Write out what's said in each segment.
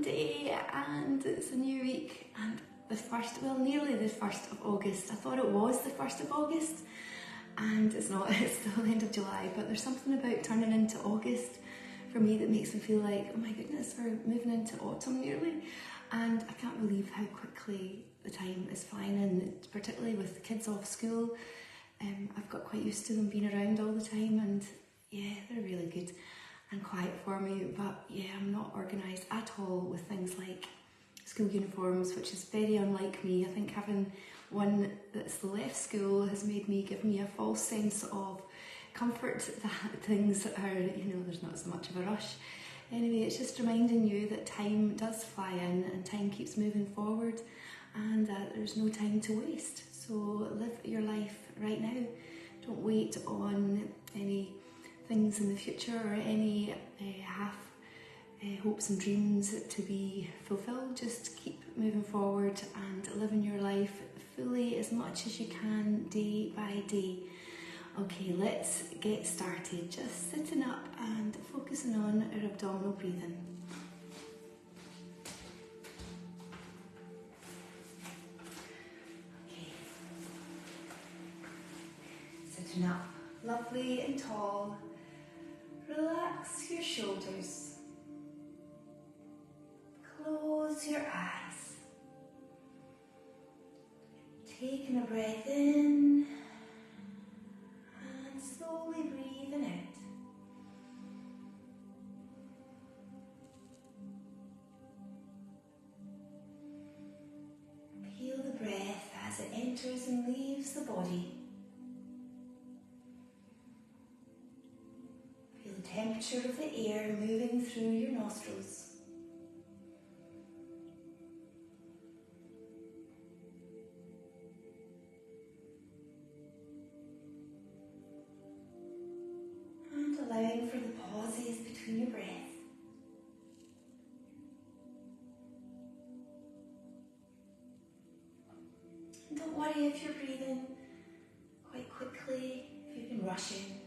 Monday and it's a new week and nearly the 1st of August. I thought it was the 1st of August and it's not, it's still the end of July, but there's something about turning into August for me that makes me feel like, oh my goodness, we're moving into autumn nearly. And I can't believe how quickly the time is flying in, particularly with the kids off school. I've got quite used to them being around all the time, and yeah, they're really good and quiet for me. But yeah, I'm not organised at all with things like school uniforms, which is very unlike me. I think having one that's left school has give me a false sense of comfort that things are, there's not so much of a rush. Anyway, it's just reminding you that time does fly in and time keeps moving forward, and there's no time to waste. So live your life right now. Don't wait on any things in the future or any half hopes and dreams to be fulfilled. Just keep moving forward and living your life fully as much as you can, day by day. Okay, let's get started. Just sitting up and focusing on our abdominal breathing. Okay. Sitting up, lovely and tall. Relax your shoulders. Close your eyes. Taking a breath in. Slowly breathing out. Feel the breath as it enters and leaves the body. Feel the temperature of the air moving through your nostrils. Allowing for the pauses between your breath. And don't worry if you're breathing quite quickly, if you've been rushing.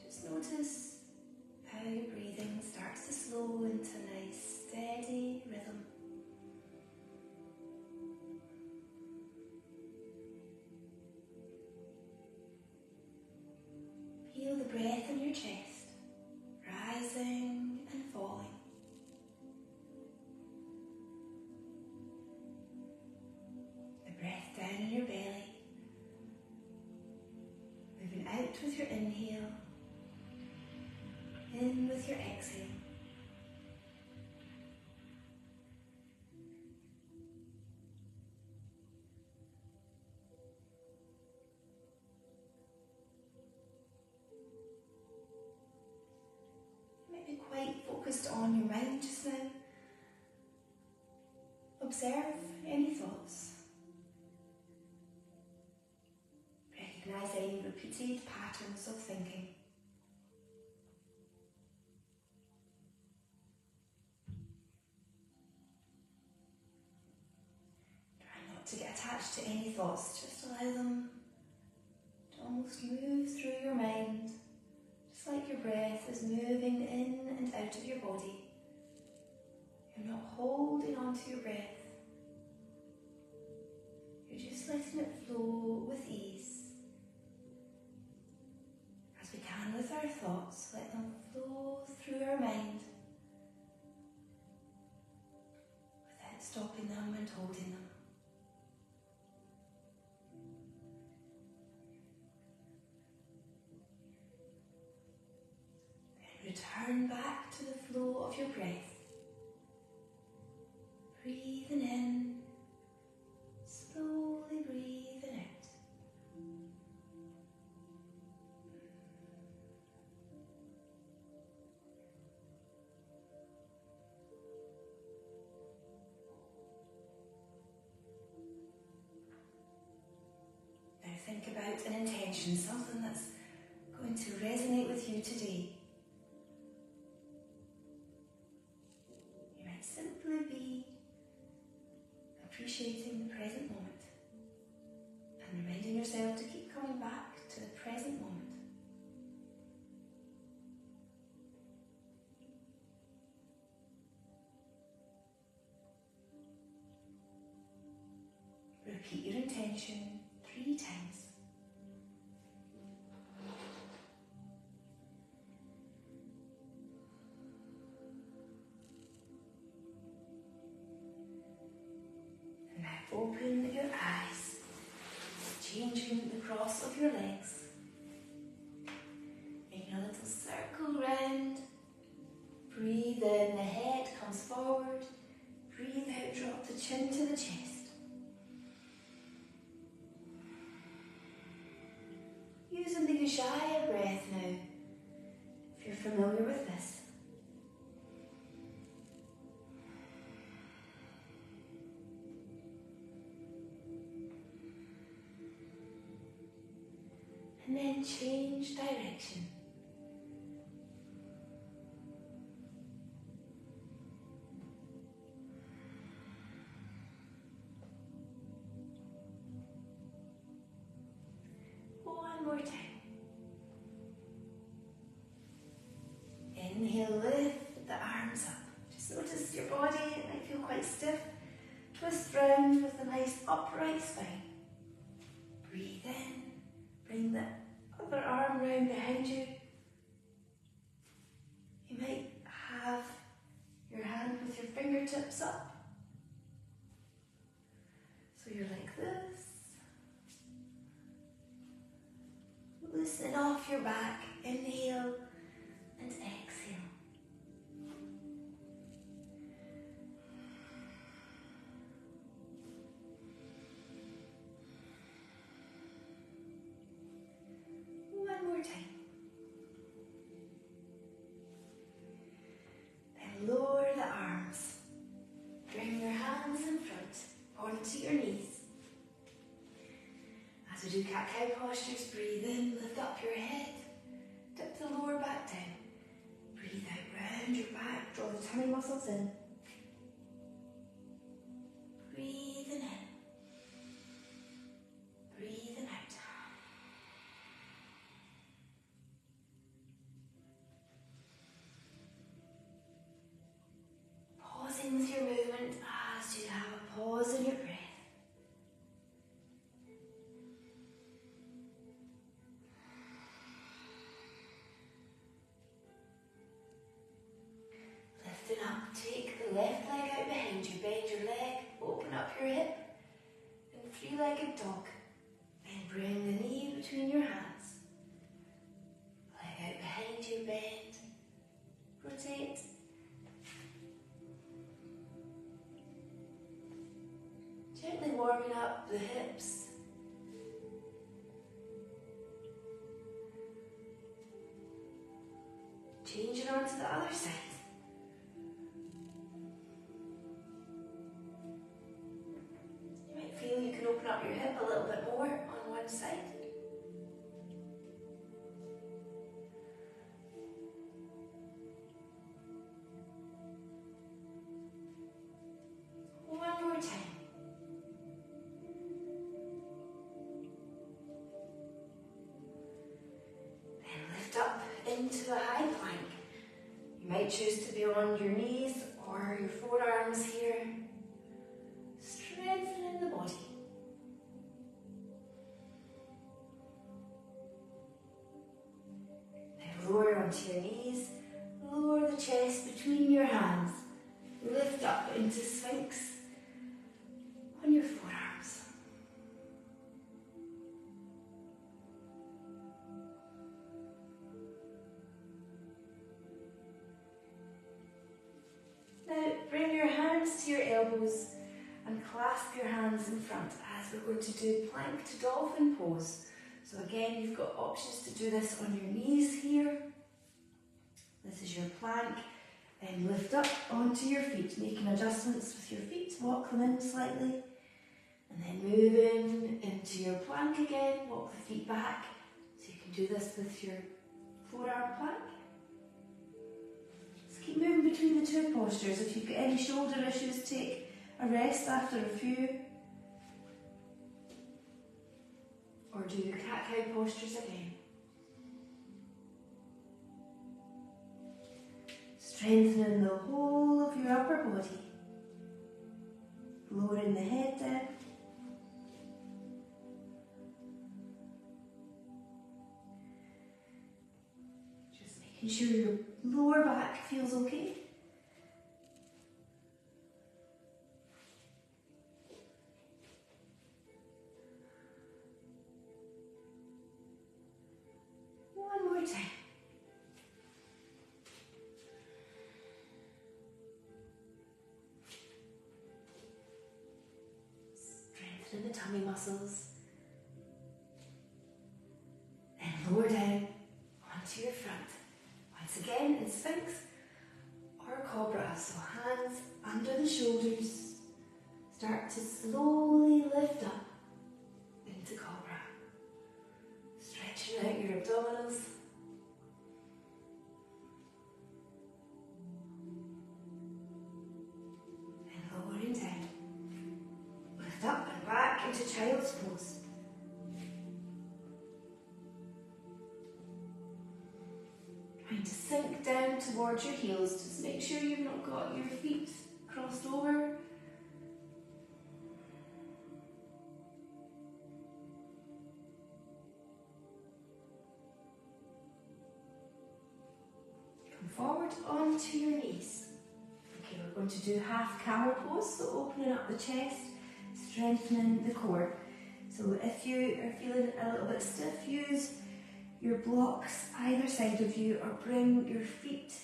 Just notice how your breathing starts to slow into a nice steady rhythm. Feel the breath in your chest, rising and falling. The breath down in your belly, moving out with your inhale, in with your exhale. Quite focused on your mind just now. Observe any thoughts. Recognizing repeated patterns of thinking. Try not to get attached to any thoughts, just allow them to almost move through your mind. Just like your breath is moving in and out of your body. You're not holding on to your breath. You're just letting it flow with ease. As we can with our thoughts, let them flow through our mind without stopping them and holding them. Return back to the flow of your breath. Breathing in, slowly breathing out. Now think about an intention, something that's going to resonate with you today. Simply be appreciating the present moment and reminding yourself to keep coming back to the present moment. direction 3 times. And now open your eyes, changing the cross of your legs. Making a little circle round. Breathe in, the head comes forward. Breathe out, drop the chin to the chest. Using the Ujjayi breath now, if you're familiar with this. And then change direction. One more time. Inhale, lift the arms up. Just notice your body, it might feel quite stiff. Twist round with a nice upright spine. Breathe in, bring the other arm round behind you. You might have your hand with your fingertips up. So you're like this. Loosen off your back, inhale and exhale. One more time. Then lower the arms. Bring your hands in front, onto your knees. As we do cat-cow postures, breathe in, lift up your head, dip the lower back down. Breathe out, round your back, draw the tummy muscles in. Breathing in. Breathing out. Pausing with your movement as you have a pause in your breath. Lifting up, take the left leg out behind you, bend your leg, open up your hip, and 3-legged dog. Then bring the knee between your hands. Leg out behind you, bend, rotate. Gently warming up the hips. Changing on to the other side. You might feel you can open up your hip a little bit more on one side. One more time. Up into a high plank. You might choose to be on your knees or your forearms here. Strengthening the body. Now lower onto your knees. Lower the chest between your hands. Lift up into Sphinx on your forearms. Now bring your hands to your elbows and clasp your hands in front as we're going to do plank to dolphin pose. So again, you've got options to do this on your knees here. This is your plank. Then lift up onto your feet, making adjustments with your feet. Walk them in slightly. And then moving into your plank again. Walk the feet back. So you can do this with your forearm plank. Keep moving between the two postures. If you've got any shoulder issues, take a rest after a few. Or do cat-cow postures again. Strengthening the whole of your upper body. Lowering the head down. Making sure your lower back feels okay. One more time. Strengthening the tummy muscles. And lower down onto your front. Once again in Sphinx or Cobra. So hands under the shoulders. Start to slowly lift up into Cobra. Stretching out your abdominals. And lowering down. Lift up and back into Child's Pose. Trying to sink down towards your heels. Just make sure you've not got your feet crossed over. Come forward onto your knees. Okay, we're going to do half camel pose, so opening up the chest, strengthening the core. So if you are feeling a little bit stiff, use your blocks either side of you or bring your feet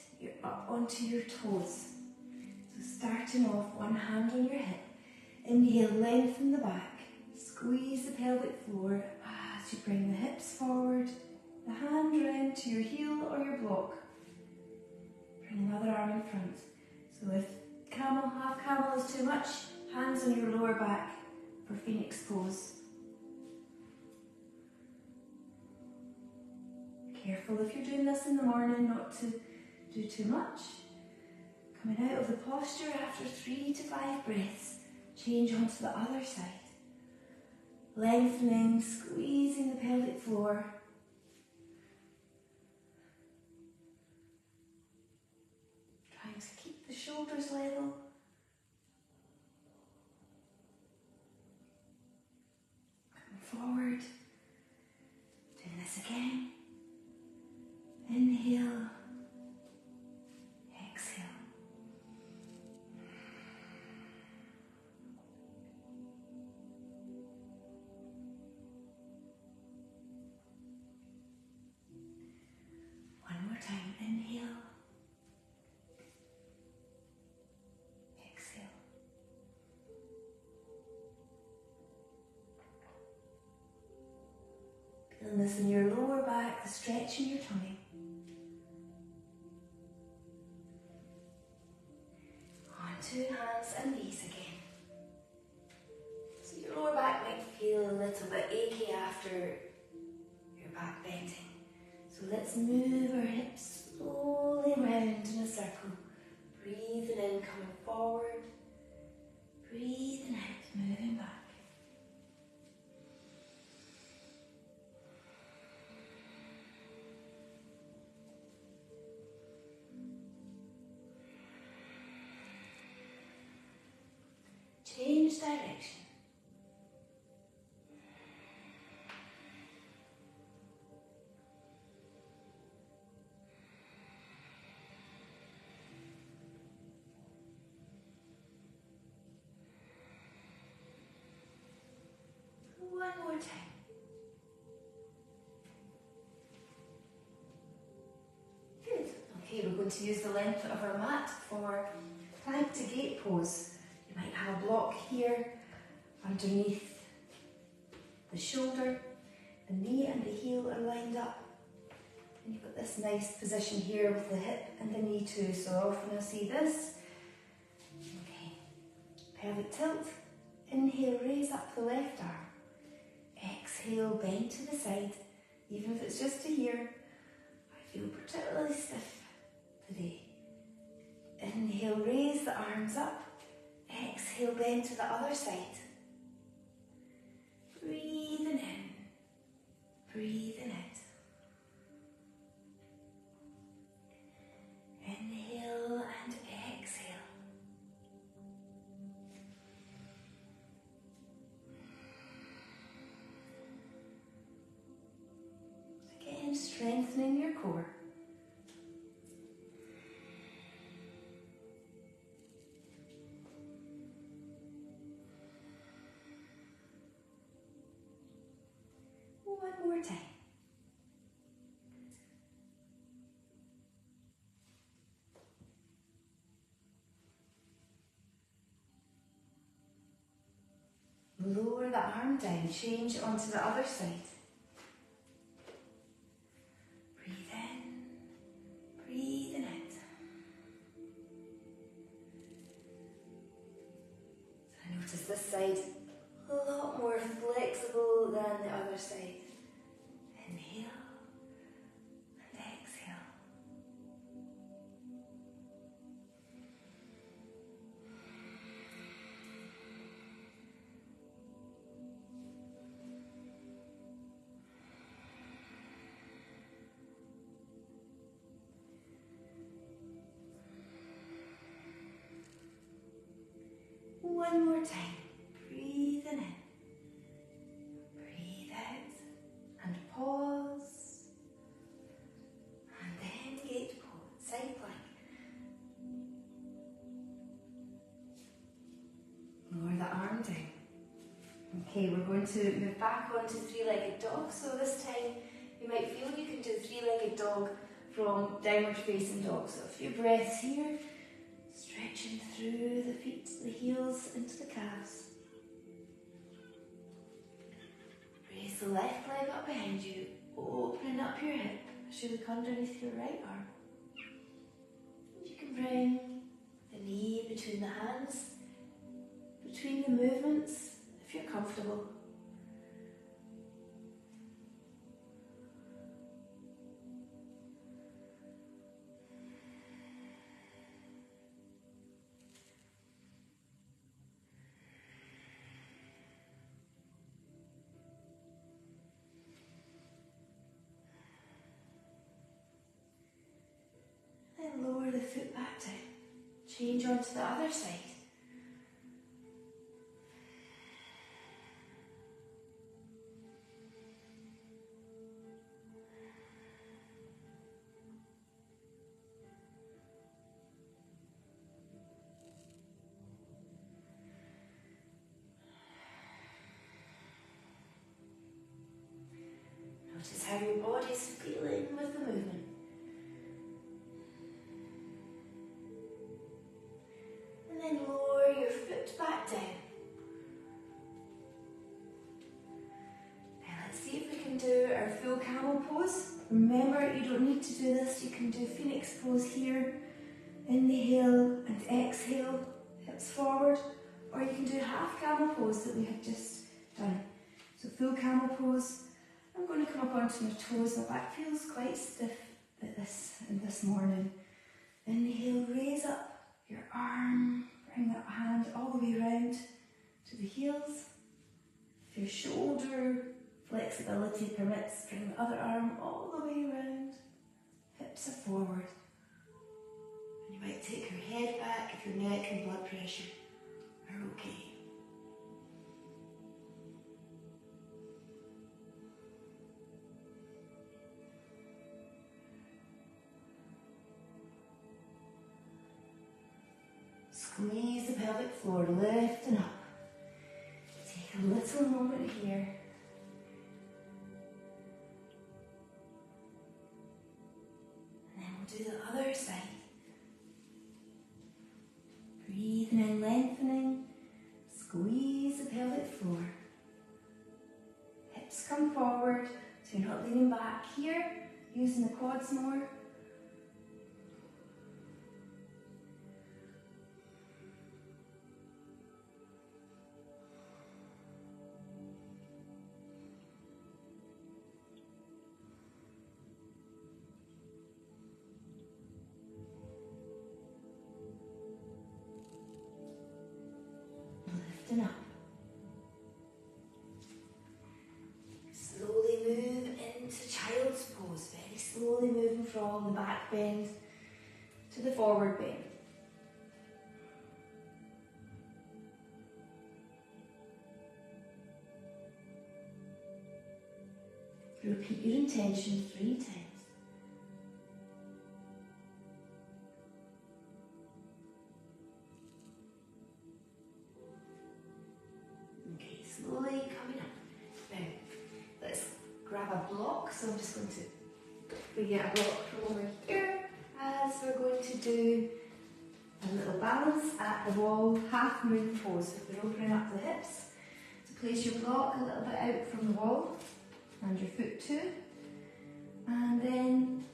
up onto your toes. So starting off, one hand on your hip. Inhale, lengthen the back. Squeeze the pelvic floor as you bring the hips forward. The hand round to your heel or your block. Bring another arm in front. So if half camel is too much, hands on your lower back for Phoenix pose. Careful if you're doing this in the morning not to do too much. Coming out of the posture after 3 to 5 breaths, change onto the other side. Lengthening, squeezing the pelvic floor. Trying to keep the shoulders level. Coming forward. Doing this again. Inhale, exhale. One more time, inhale, exhale. Feeling this in your lower back, the stretch in your tummy. Two hands and knees again. So your lower back might feel a little bit achy after your back bending. So let's move our hips slowly round in a circle. Breathing in, coming forward. Breathing out, moving back. Change direction. One more time. Good. Okay, we're going to use the length of our mat for plank to gate pose. You might have a block here underneath the shoulder. The knee and the heel are lined up. And you've got this nice position here with the hip and the knee too. So often I see this. Okay. Pelvic tilt. Inhale, raise up the left arm. Exhale, bend to the side. Even if it's just to here, I feel particularly stiff today. Inhale, raise the arms up. Exhale, bend to the other side. Breathing in, breathing out. Inhale and exhale. Again, strengthening your core. more time. Lower the arm down, change it onto the other side. Breathe in, breathing out. So I notice this side a lot more flexible than the other side. Inhale and exhale. One more time. Breathing in. Breathe out. And pause. And then gate pose. Side plank. Lower the arm down. Okay, we're going to move back onto three-legged dog. So this time you might feel you can do three-legged dog from downward facing dog. So a few breaths here. Stretching through the feet, the heels into the calves. Raise the left leg up behind you, opening up your hip as you look underneath your right arm. And you can bring the knee between the hands, between the movements, if you're comfortable. Lower the foot back down. Change onto the other side. Notice how your body's feeling with the movement. And lower your foot back down. Now let's see if we can do our full camel pose. Remember, you don't need to do this. You can do phoenix pose here. Inhale and exhale, hips forward. Or you can do half camel pose that we have just done. So full camel pose. I'm going to come up onto my toes. My back feels quite stiff at this morning. Inhale, raise up your arm. Bring that hand all the way around to the heels. If your shoulder flexibility permits, bring the other arm all the way around. Hips are forward. And you might take your head back if your neck and blood pressure are okay. Squeeze the pelvic floor, lifting up. Take a little moment here. And then we'll do the other side. Breathing in, lengthening. Squeeze the pelvic floor. Hips come forward, so you're not leaning back here, using the quads more. Lifting up. Slowly move into child's pose. Very slowly moving from the back bend to the forward bend. Repeat your intention 3 times. Okay, slowly coming up. Now, let's grab a so I'm just going to get a block from over here as we're going to do a little balance at the wall, half moon pose. So we're opening up the hips. So place your block a little bit out from the wall and your foot too. And then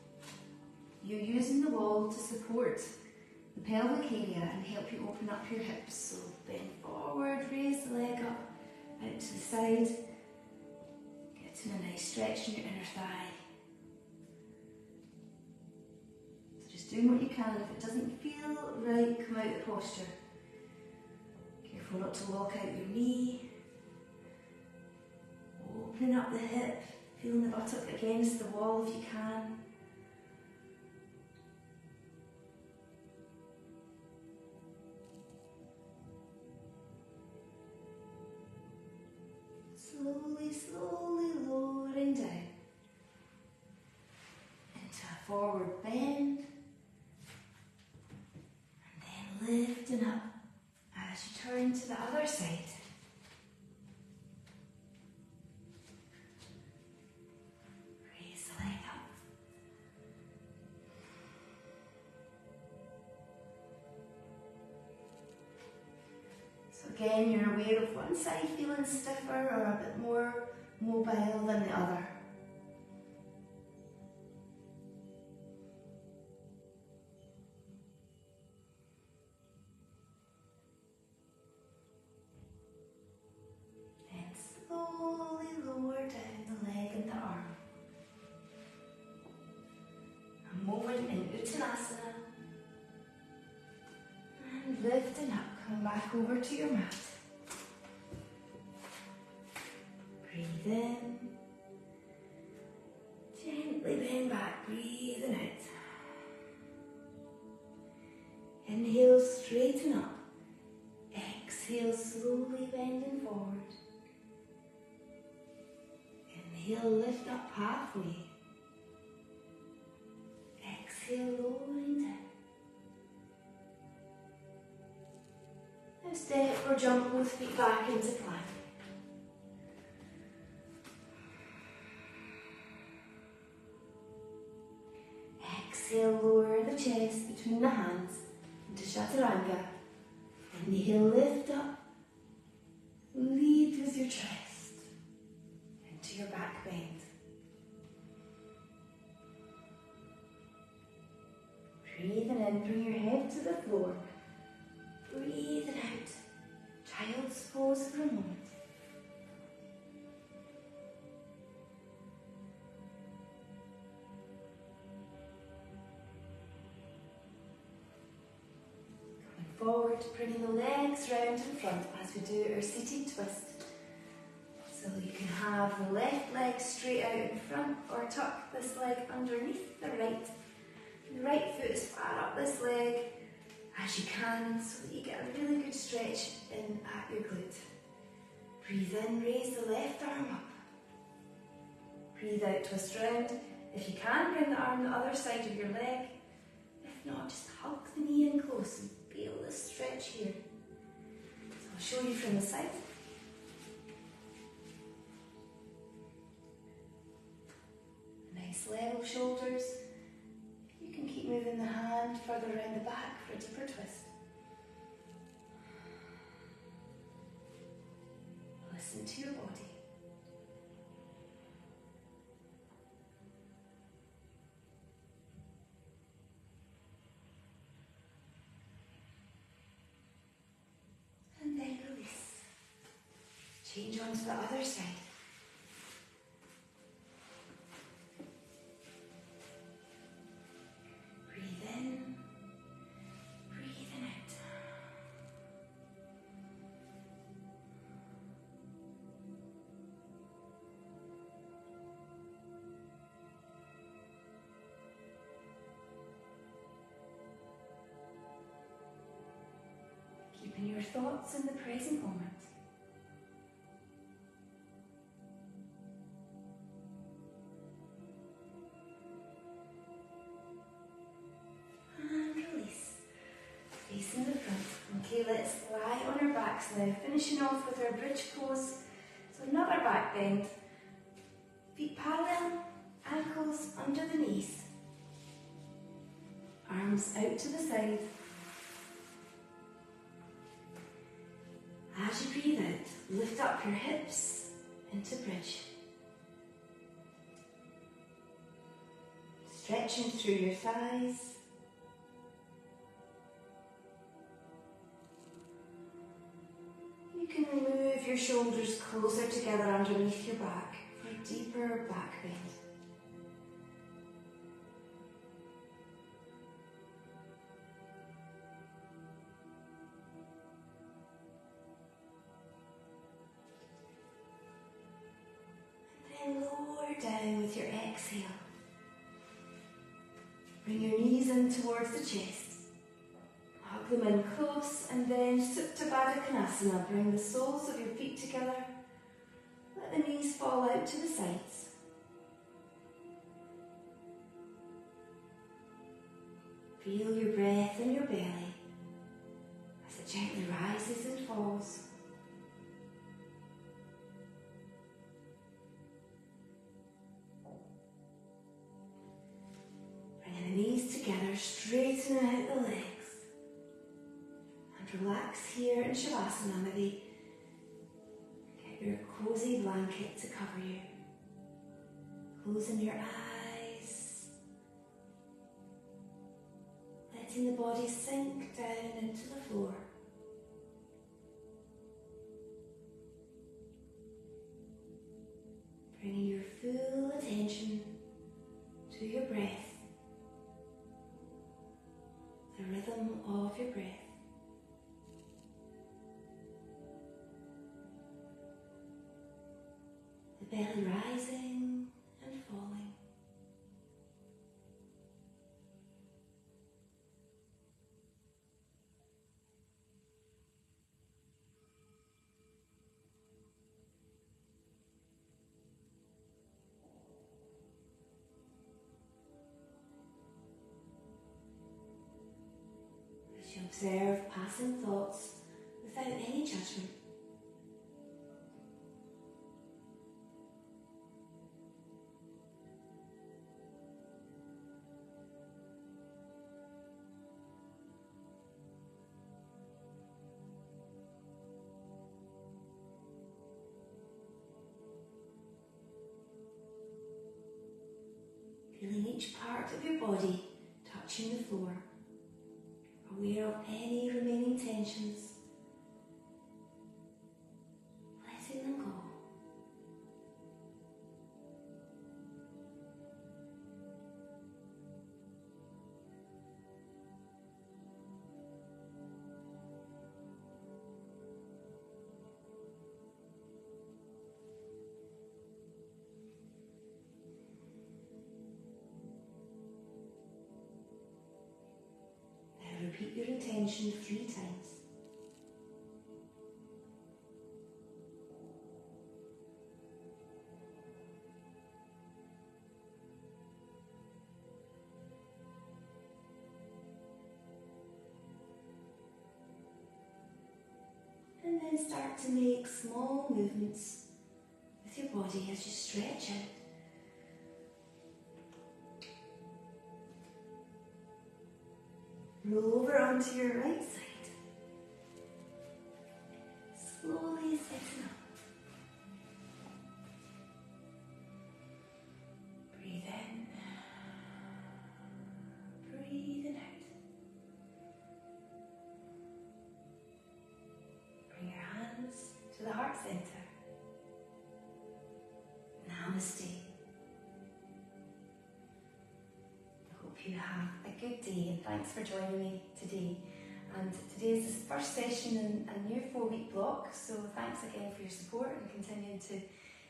you're using the wall to support the pelvic area and help you open up your hips. So bend forward, raise the leg up, out to the side, getting a nice stretch in your inner thigh. So just doing what you can. If it doesn't feel right, come out of the posture. Careful not to lock out your knee. Opening up the hip, feeling the buttock against the wall if you can. Slowly lowering down into a forward bend, and then lifting up as you turn to the other side. Raise the leg up. So again, you're aware of one side feeling stiffer or a bit more mobile than the other. Then slowly lower down the leg and the arm. A moment in Uttanasana. And lifting up, come back over to your mat. Breathe in. Gently bend back, breathing out. Inhale, straighten up. Exhale, slowly bending forward. Inhale, lift up halfway. Exhale, lowering down. Now step or jump both feet back into plank. Exhale, lower the chest between the hands into Chaturanga. Inhale, lift up. Lead with your chest into your back bend. Breathing in, bring your head to the floor. Breathing out. Child's pose for a moment. Forward, bringing the legs round in front as we do our seated twist. So you can have the left leg straight out in front or tuck this leg underneath the right. The right foot as far up this leg as you can so that you get a really good stretch in at your glute. Breathe in, raise the left arm up. Breathe out, twist round. If you can, bring the arm the other side of your leg. If not, just hug the knee in close and feel this stretch here. So I'll show you from the side. Nice level shoulders. You can keep moving the hand further around the back for a deeper twist. Listen to your body. And then release. Change onto the other side. Breathe in, breathing out. Keeping your thoughts in the present moment. And release. Facing the front. Okay, let's lie on our backs now. Finishing off with our bridge pose. So another back bend. Feet parallel, ankles under the knees. Arms out to the side. As you breathe out, lift up your hips into bridge. Stretching through your thighs. You can move your shoulders closer together underneath your back for a deeper back bend. And then lower down with your exhale. Bring your knees in towards the chest. Hug them in close and then Supta Baddha Konasana. Bring the soles of your feet together. Let the knees fall out to the sides. Feel your breath in your belly as it gently rises and falls. Bringing the knees together, straightening out the legs. And relax here in Shavasana. Maybe get your cozy blanket to cover you. Closing your eyes. Letting the body sink down into the floor. Bringing your full attention to your breath. The rhythm of your breath. The belly rising and falling. As you observe passing thoughts without any judgment. Feeling each part of your body touching the floor. Aware of any remaining tensions. Letting them go. Repeat your intention 3 times. And then start to make small movements with your body as you stretch out. Roll over onto your right side. Slowly sitting up. Breathe in. Breathing out. Bring your hands to the heart center. Namaste. You have a good day and thanks for joining me today. And today is the first session in a new 4-week block, so thanks again for your support and continuing to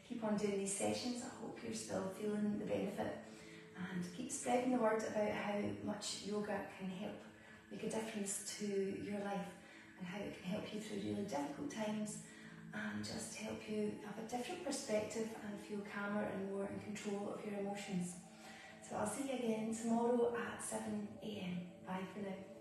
keep on doing these sessions. I hope you're still feeling the benefit and keep spreading the word about how much yoga can help make a difference to your life and how it can help you through really difficult times and just help you have a different perspective and feel calmer and more in control of your emotions. So I'll see you again tomorrow at 7 AM. Bye for now.